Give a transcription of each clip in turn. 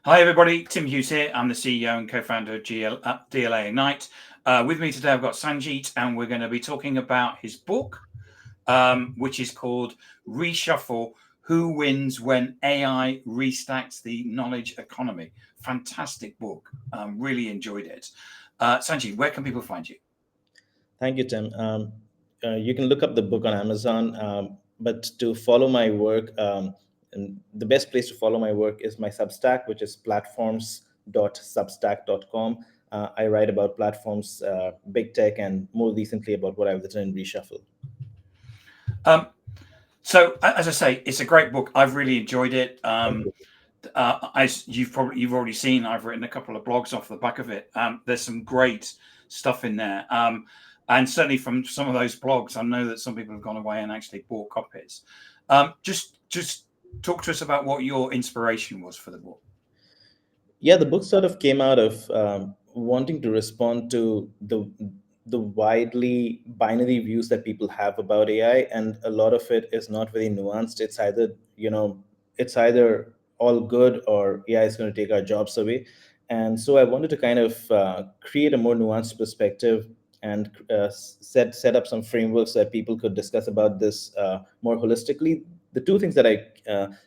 Hi, everybody. Tim Hughes here. I'm the CEO and co-founder of DLA Ignite. With me today, I've got Sangeet, and we're going to be talking about his book, which is called Reshuffle: Who Wins When AI Restacks the Knowledge Economy. Fantastic book. Really enjoyed it. Sangeet, where can people find you? Thank you, Tim. You can look up the book on Amazon, but to follow my work, and the best place to follow my work is my Substack, which is platforms.substack.com. I write about platforms, big tech, and more recently about what I've written in Reshuffle. Um, so, as I say, it's a great book. I've really enjoyed it. Thank you. As you've already seen, I've written a couple of blogs off the back of it. There's some great stuff in there, and certainly from some of those blogs, I know that some people have gone away and actually bought copies. Just talk to us about what your inspiration was for the book. Yeah, the book sort of came out of wanting to respond to the widely binary views that people have about AI, and a lot of it is not very nuanced. It's either it's either all good or AI is going to take our jobs away. And so I wanted to kind of create a more nuanced perspective and set up some frameworks that people could discuss about this more holistically. The two things that I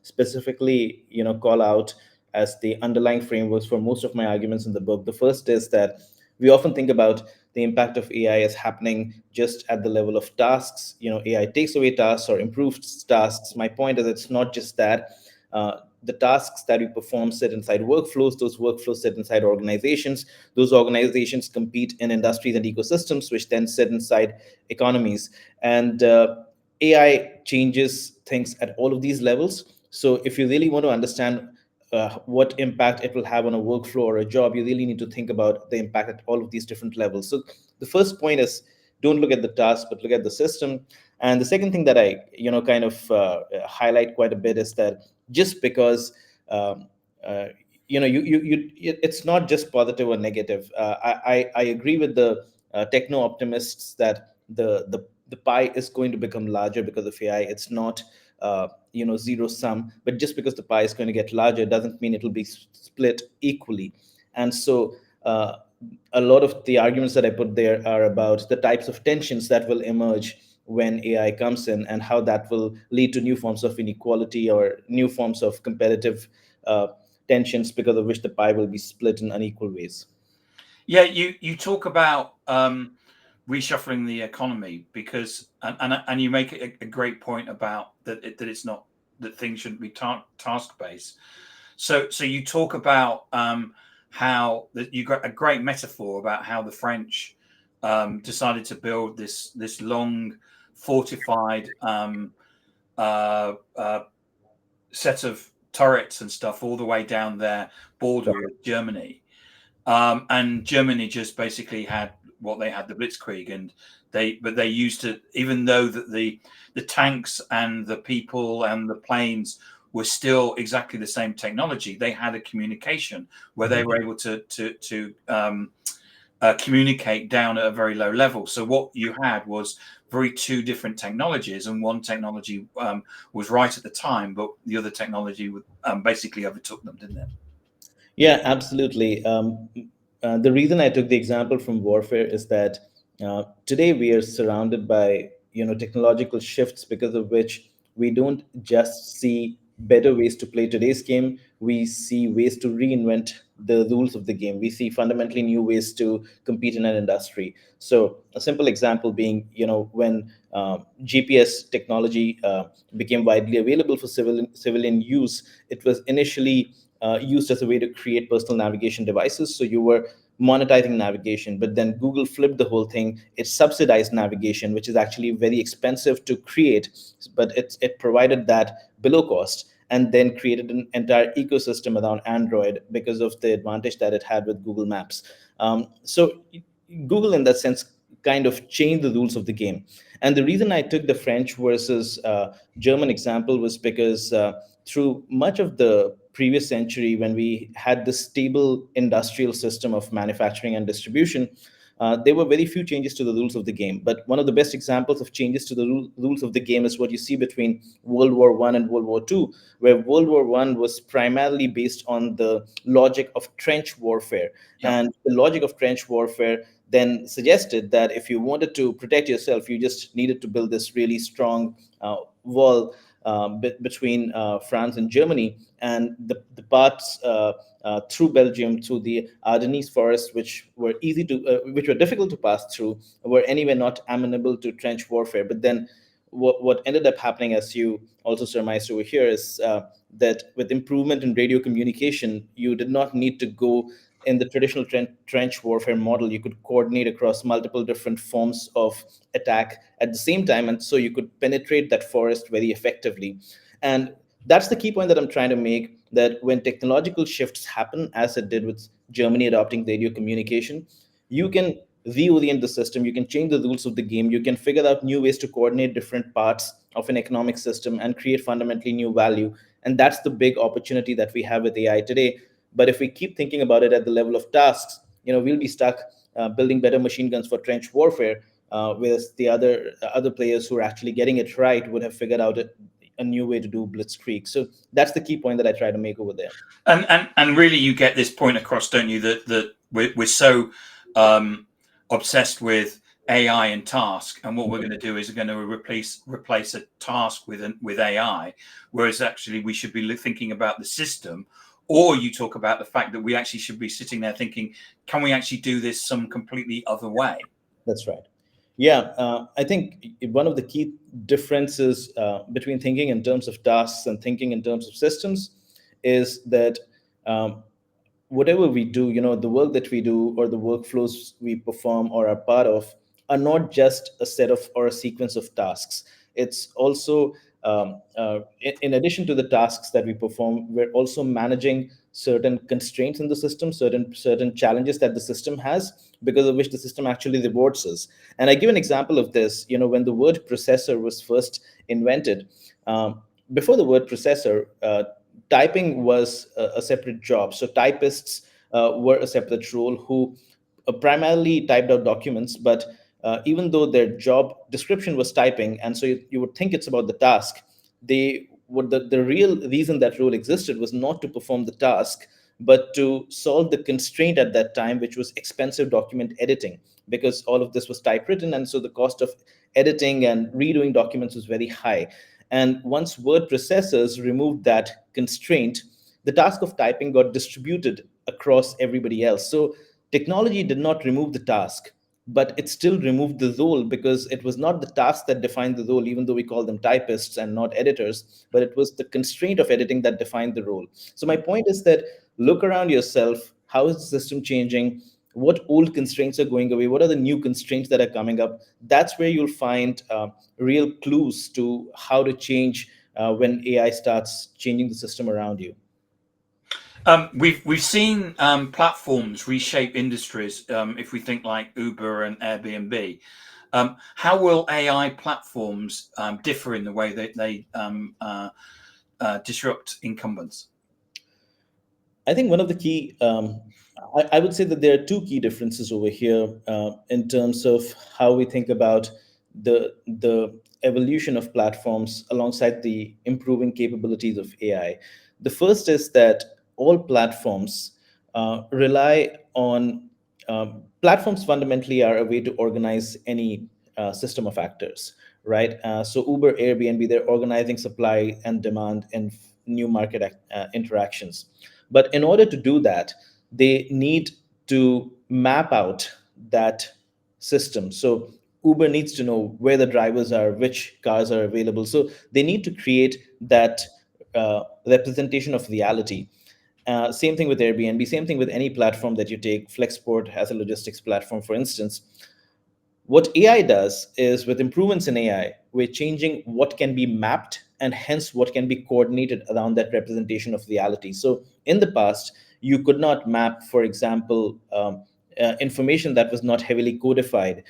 specifically call out as the underlying frameworks for most of my arguments in the book. The first is that we often think about the impact of AI as happening just at the level of tasks. AI takes away tasks or improves tasks. My point is it's not just that. The tasks that we perform sit inside workflows. Those workflows sit inside organizations. Those organizations compete in industries and ecosystems, which then sit inside economies. And AI changes things at all of these levels. So if you really want to understand what impact it will have on a workflow or a job, you really need to think about the impact at all of these different levels. So the first point is don't look at the task, but look at the system. And the second thing that I, kind of highlight quite a bit is that just because, um, uh, it's not just positive or negative. I agree with the techno optimists that the pie is going to become larger because of AI. It's not zero sum, but just because the pie is going to get larger doesn't mean it'll be split equally. And so a lot of the arguments that I put there are about the types of tensions that will emerge when AI comes in, and how that will lead to new forms of inequality or new forms of competitive uh, tensions, because of which the pie will be split in unequal ways. Yeah, you talk about reshuffling the economy because and you make a great point about that it's not that things shouldn't be task based. So you talk about how that you got a great metaphor about how the French decided to build this long fortified uh, uh, set of turrets and stuff all the way down their border with Germany. And Germany just basically had what they had, the Blitzkrieg, and they used to, even though that the tanks and the people and the planes were still exactly the same technology, they had a communication where they were able to communicate down at a very low level. So what you had was very two different technologies, and one technology was right at the time, but the other technology basically overtook them, didn't it? Yeah, absolutely. The reason I took the example from warfare is that today we are surrounded by technological shifts, because of which we don't just see better ways to play today's game. We see ways to reinvent the rules of the game. We see fundamentally new ways to compete in an industry. So a simple example being, when GPS technology became widely available for civilian use, it was initially used as a way to create personal navigation devices. So you were monetizing navigation, but then Google flipped the whole thing. It subsidized navigation, which is actually very expensive to create, but it provided that below cost, and then created an entire ecosystem around Android because of the advantage that it had with Google Maps. So Google, in that sense, kind of changed the rules of the game. And the reason I took the French versus German example was because through much of the previous century, when we had this stable industrial system of manufacturing and distribution, there were very few changes to the rules of the game. But one of the best examples of changes to the rules of the game is what you see between World War I and World War II, where World War I was primarily based on the logic of trench warfare. Yep. And the logic of trench warfare then suggested that if you wanted to protect yourself, you just needed to build this really strong wall between France and Germany, and the parts through Belgium, through the Ardennes forest, which were difficult to pass through, were anyway not amenable to trench warfare. But then, what ended up happening, as you also surmised over here, is that with improvement in radio communication, you did not need to go in the traditional trench warfare model. You could coordinate across multiple different forms of attack at the same time, and so you could penetrate that forest very effectively. And that's the key point that I'm trying to make, that when technological shifts happen, as it did with Germany adopting radio communication, you can reorient the system, you can change the rules of the game, you can figure out new ways to coordinate different parts of an economic system and create fundamentally new value. And that's the big opportunity that we have with AI today. But if we keep thinking about it at the level of tasks, we'll be stuck building better machine guns for trench warfare, whereas the other players who are actually getting it right would have figured out a new way to do blitzkrieg. So that's the key point that I try to make over there. And really, you get this point across, don't you? That we're so obsessed with AI and task, and what we're going to do is we're going to replace a task with AI, whereas actually we should be thinking about the system. Or you talk about the fact that we actually should be sitting there thinking, can we actually do this some completely other way? That's right. Yeah, I think one of the key differences between thinking in terms of tasks and thinking in terms of systems is that whatever we do, the work that we do or the workflows we perform or are part of are not just a set of or a sequence of tasks. It's also, in addition to the tasks that we perform, we're also managing certain constraints in the system, certain challenges that the system has, because of which the system actually rewards us. And I give an example of this. When the word processor was first invented, before the word processor, typing was a separate job. So typists were a separate role who primarily typed out documents, but even though their job description was typing, and so you would think it's about the task, the real reason that role existed was not to perform the task, but to solve the constraint at that time, which was expensive document editing, because all of this was typewritten, and so the cost of editing and redoing documents was very high. And once word processors removed that constraint, the task of typing got distributed across everybody else. So technology did not remove the task, but it still removed the role, because it was not the task that defined the role, even though we call them typists and not editors, but it was the constraint of editing that defined the role. So my point is that look around yourself. How is the system changing? What old constraints are going away? What are the new constraints that are coming up? That's where you'll find real clues to how to change when AI starts changing the system around you. We've seen platforms reshape industries. If we think like Uber and Airbnb, how will AI platforms differ in the way that they disrupt incumbents? I think one of the key, I would say that there are two key differences over here in terms of how we think about the evolution of platforms alongside the improving capabilities of AI. The first is that all platforms rely on platforms fundamentally are a way to organize any system of actors, right? So Uber, Airbnb, they're organizing supply and demand and new market interactions. But in order to do that, they need to map out that system. So Uber needs to know where the drivers are, which cars are available. So they need to create that representation of reality. Same thing with Airbnb, same thing with any platform that you take, Flexport as a logistics platform, for instance. What AI does is, with improvements in AI, we're changing what can be mapped and hence what can be coordinated around that representation of reality. So in the past, you could not map, for example, information that was not heavily codified,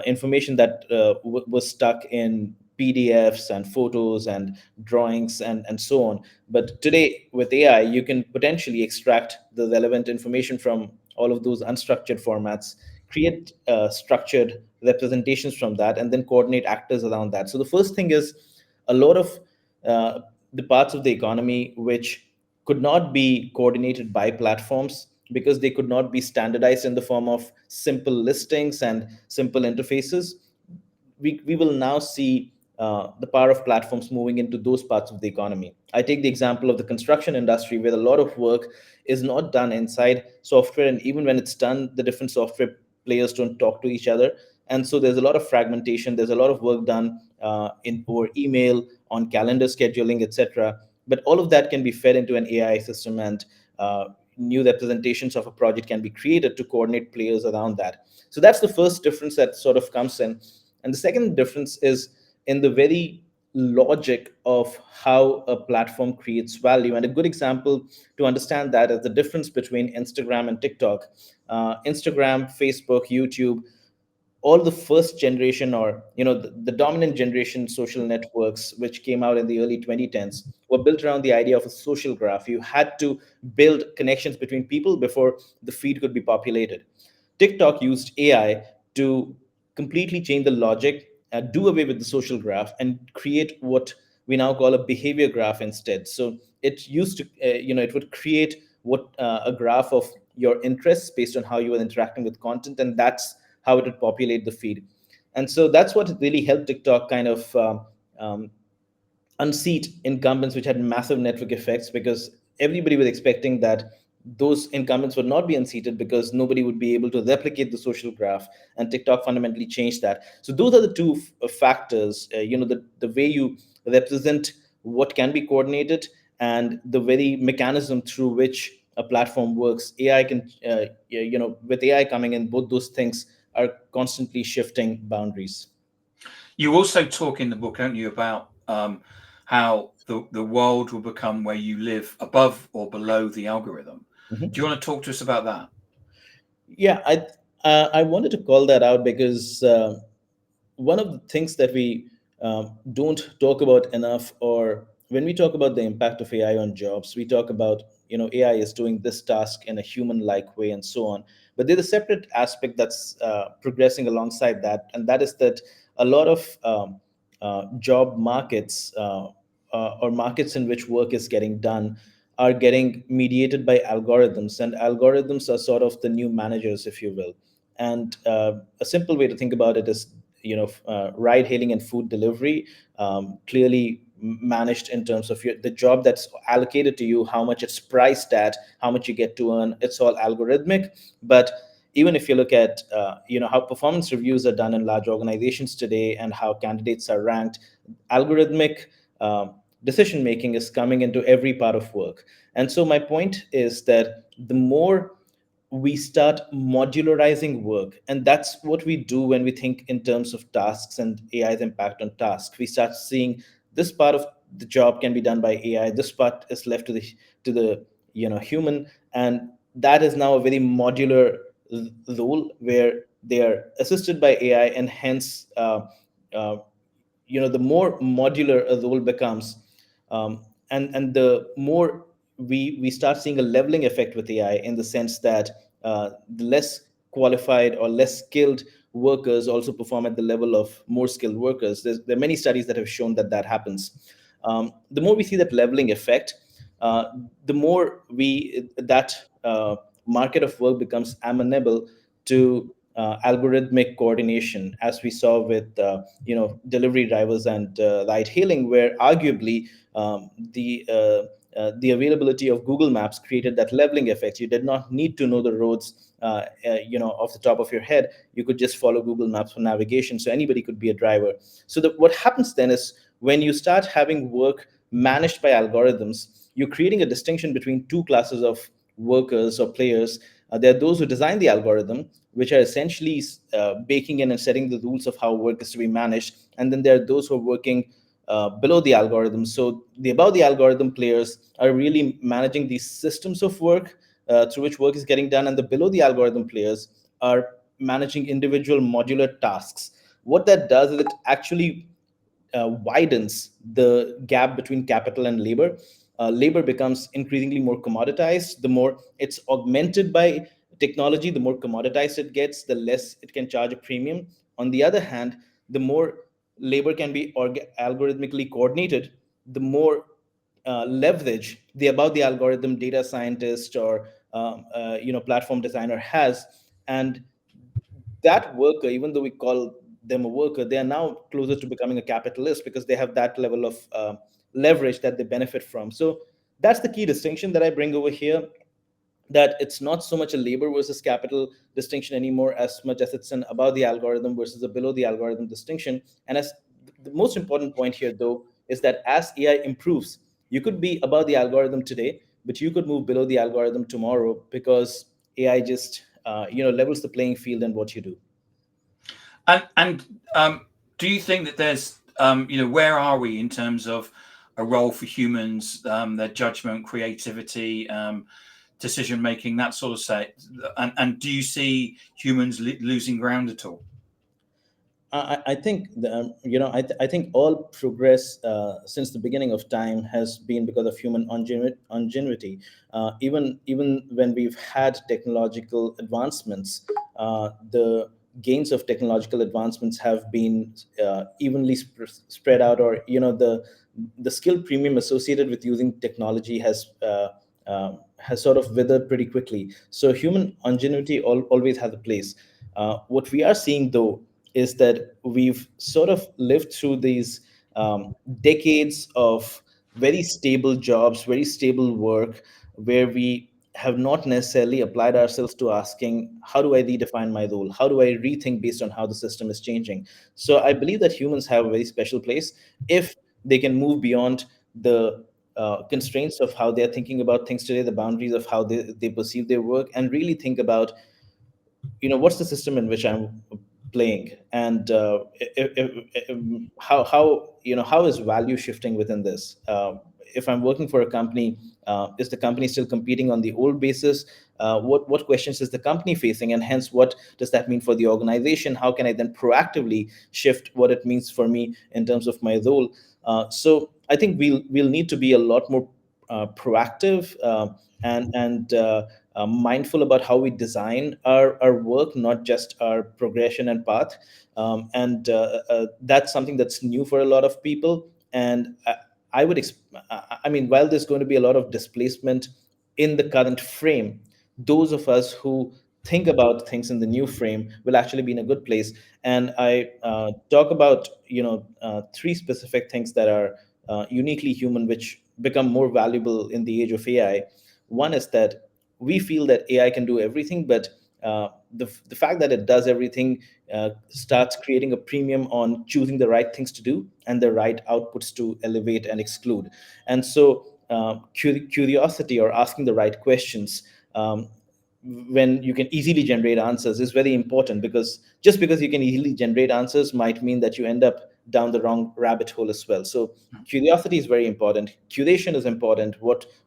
information that was stuck in PDFs and photos and drawings and so on. But today with AI, you can potentially extract the relevant information from all of those unstructured formats, create structured representations from that, and then coordinate actors around that. So the first thing is a lot of uh, the parts of the economy which could not be coordinated by platforms because they could not be standardized in the form of simple listings and simple interfaces. We will now see the power of platforms moving into those parts of the economy. I take the example of the construction industry, where a lot of work is not done inside software, and even when it's done, the different software players don't talk to each other, and so there's a lot of fragmentation. There's a lot of work done in over email, on calendar scheduling, etc. But all of that can be fed into an AI system, and new representations of a project can be created to coordinate players around that. So that's the first difference that sort of comes in. And the second difference is in the very logic of how a platform creates value. And a good example to understand that is the difference between Instagram and TikTok. Instagram, Facebook, YouTube, all the first generation, or the dominant generation social networks which came out in the early 2010s, were built around the idea of a social graph. You had to build connections between people before the feed could be populated. TikTok used AI to completely change the logic, do away with the social graph, and create what we now call a behavior graph instead. So it used to, it would create what a graph of your interests based on how you are interacting with content, and that's how it would populate the feed. And so that's what really helped TikTok kind of um, unseat incumbents which had massive network effects, because everybody was expecting that those incumbents would not be unseated because nobody would be able to replicate the social graph, and TikTok fundamentally changed that. So those are the two factors, the way you represent what can be coordinated, and the very mechanism through which a platform works. AI can with AI coming in, both those things are constantly shifting boundaries. You also talk in the book, don't you, about how the world will become where you live above or below the algorithm. Do you want to talk to us about that? Yeah, I wanted to call that out because one of the things that we don't talk about enough, or when we talk about the impact of AI on jobs, we talk about AI is doing this task in a human-like way and so on. But there's a separate aspect that's progressing alongside that, and that is that a lot of job markets, or markets in which work is getting done, are getting mediated by algorithms, and algorithms are sort of the new managers, if you will. And a simple way to think about it is, ride hailing and food delivery, clearly managed in terms of the job that's allocated to you, how much it's priced at, how much you get to earn. It's all algorithmic. But even if you look at how performance reviews are done in large organizations today, and how candidates are ranked, algorithmic decision making is coming into every part of work. And so my point is that the more we start modularizing work, and that's what we do when we think in terms of tasks and AI's impact on tasks. We start seeing this part of the job can be done by AI, this part is left to the human, and that is now a very modular role where they are assisted by AI, and hence uh, the more modular a role becomes, and the more we start seeing a leveling effect with AI, in the sense that the less qualified or less skilled workers also perform at the level of more skilled workers. There are many studies that have shown that that happens. The more we see that leveling effect, uh, the more we that market of work becomes amenable to algorithmic coordination, as we saw with delivery drivers and ride hailing, where arguably the availability of Google Maps created that leveling effect. You did not need to know the roads, off the top of your head. You could just follow Google Maps for navigation, so anybody could be a driver. So what happens then is, when you start having work managed by algorithms, you're creating a distinction between two classes of workers or players. There are those who design the algorithm, which are essentially baking in and setting the rules of how work is to be managed. And then there are those who are working below the algorithm. So the above the algorithm players are really managing these systems of work through which work is getting done, and the below the algorithm players are managing individual modular tasks. What that does is it actually widens the gap between capital and labor. Labor becomes increasingly more commoditized. The more it's augmented by technology, the more commoditized it gets, the less it can charge a premium. On the other hand, the more labor can be algorithmically coordinated, the more leverage the about the algorithm data scientist or platform designer has. And that worker, even though we call them a worker, they are now closer to becoming a capitalist because they have that level of leverage that they benefit from. So that's the key distinction that I bring over here, that it's not so much a labor versus capital distinction anymore, as much as it's an above the algorithm versus a below the algorithm distinction. And as the most important point here, though, is that as AI improves, you could be above the algorithm today, but you could move below the algorithm tomorrow because AI just levels the playing field and what you do. And do you think that there's where are we in terms of a role for humans, their judgment, creativity, decision making, that sort of say? And do you see humans losing ground at all? I think I think all progress since the beginning of time has been because of human ingenuity. Even when we've had technological advancements, the gains of technological advancements have been evenly spread out, or the skill premium associated with using technology has sort of withered pretty quickly. So human ingenuity always has a place. What we are seeing, though, is that we've sort of lived through these decades of very stable jobs, very stable work, where we have not necessarily applied ourselves to asking, how do I redefine my role? How do I rethink based on how the system is changing? So I believe that humans have a very special place if they can move beyond the constraints of how they're thinking about things today, the boundaries of how they perceive their work, and really think about, what's the system in which I'm playing, and how is value shifting within this. If I'm working for a company, is the company still competing on the old basis? What questions is the company facing, and hence what does that mean for the organization? How can I then proactively shift what it means for me in terms of my role? So I think we'll need to be a lot more proactive, and mindful about how we design our work, not just our progression and path. And that's something that's new for a lot of people. And I would, I mean, while there's going to be a lot of displacement in the current frame, those of us who think about things in the new frame will actually be in a good place. And I talk about, three specific things that are uniquely human, which become more valuable in the age of AI. One is that we feel that AI can do everything, but the fact that it does everything starts creating a premium on choosing the right things to do and the right outputs to elevate and exclude. And so curiosity, or asking the right questions, when you can easily generate answers, is very important, because just because you can easily generate answers might mean that you end up down the wrong rabbit hole as well. So curiosity is very important. Curation is important.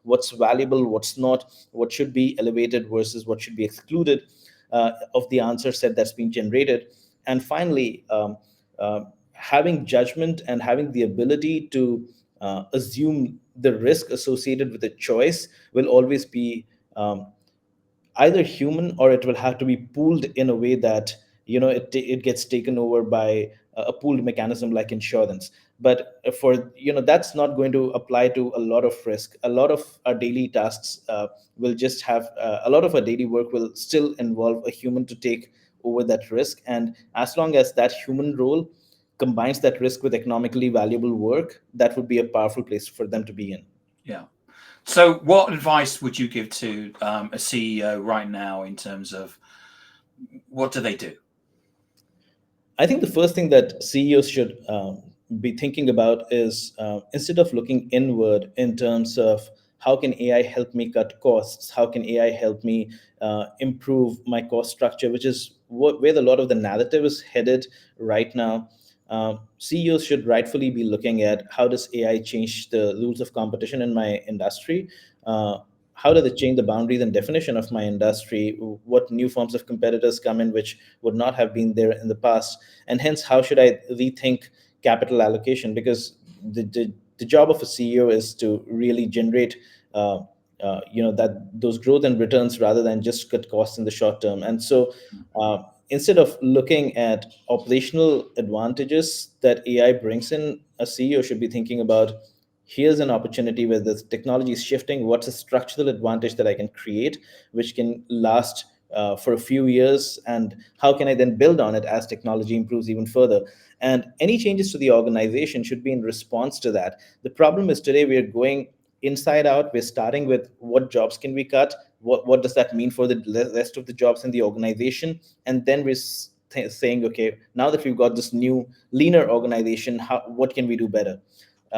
What's valuable, what's not, what should be elevated versus what should be excluded of the answer set that's been generated. And finally, having judgment and having the ability to assume the risk associated with a choice will always be either human, or it will have to be pooled in a way that it gets taken over by a pooled mechanism like insurance. But for that's not going to apply to a lot of risk. A lot of our daily tasks will just have a lot of our daily work will still involve a human to take over that risk. And as long as that human role combines that risk with economically valuable work, that would be a powerful place for them to be in. Yeah. So, what advice would you give to a CEO right now in terms of what do they do? I think the first thing that CEOs should be thinking about is, instead of looking inward in terms of how can AI help me cut costs, how can AI help me improve my cost structure, which is where a lot of the narrative is headed right now. CEOs should rightfully be looking at, how does AI change the rules of competition in my industry? How does it change the boundaries and definition of my industry? What new forms of competitors come in which would not have been there in the past? And hence, how should I rethink capital allocation? Because the job of a CEO is to really generate that those growth and returns rather than just cut costs in the short term. And so instead of looking at operational advantages that AI brings in, a CEO should be thinking about, here's an opportunity where the technology is shifting. What's a structural advantage that I can create, which can last for a few years? And how can I then build on it as technology improves even further? And any changes to the organization should be in response to that. The problem is today we are going inside out. We're starting with what jobs can we cut? What does that mean for the rest of the jobs in the organization? And then we're saying, okay, now that we've got this new leaner organization, what can we do better?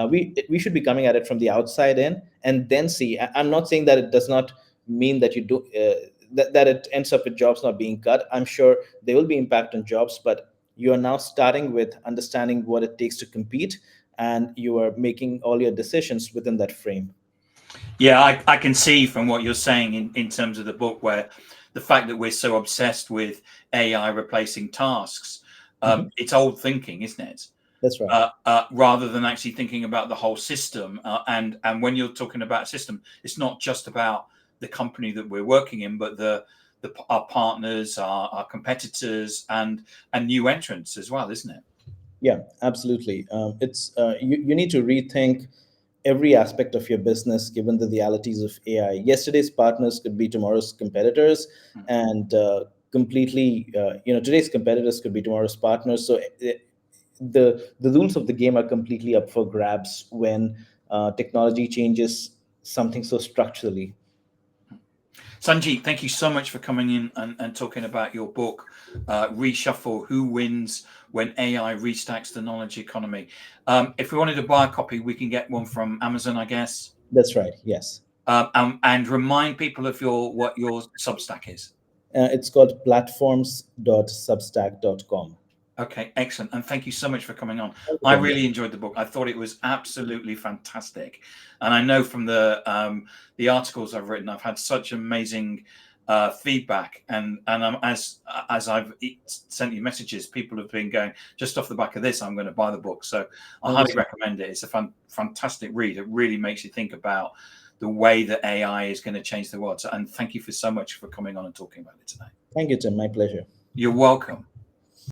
We should be coming at it from the outside in, and then see. I'm not saying that it does not mean that you do that it ends up with jobs not being cut. I'm sure there will be impact on jobs, but you are now starting with understanding what it takes to compete, and you are making all your decisions within that frame. Yeah, I can see from what you're saying in terms of the book, where the fact that we're so obsessed with AI replacing tasks, it's old thinking, isn't it? That's right. Rather than actually thinking about the whole system. And when you're talking about a system, it's not just about the company that we're working in, but our partners, our competitors, and new entrants as well, isn't it? Yeah, absolutely. It's you need to rethink every aspect of your business given the realities of AI. Yesterday's partners could be tomorrow's competitors, and today's competitors could be tomorrow's partners. So the rules of the game are completely up for grabs when technology changes something so structurally. Sangeet, thank you so much for coming in and talking about your book, Reshuffle: Who Wins When AI Restacks the Knowledge Economy. If we wanted to buy a copy, we can get one from Amazon, I guess. That's right. Yes. And remind people of what your Substack is. It's called platforms.substack.com. Okay, excellent. And thank you so much for coming on. Thank you, I Tim. really enjoyed the book. I thought it was absolutely fantastic. And I know from the articles I've written, I've had such amazing feedback. And as I've sent you messages, people have been going, just off the back of this, I'm going to buy the book. So I highly recommend it. It's a fantastic read. It really makes you think about the way that AI is going to change the world. And thank you so much for coming on and talking about it today. Thank you, Tim. My pleasure. You're welcome.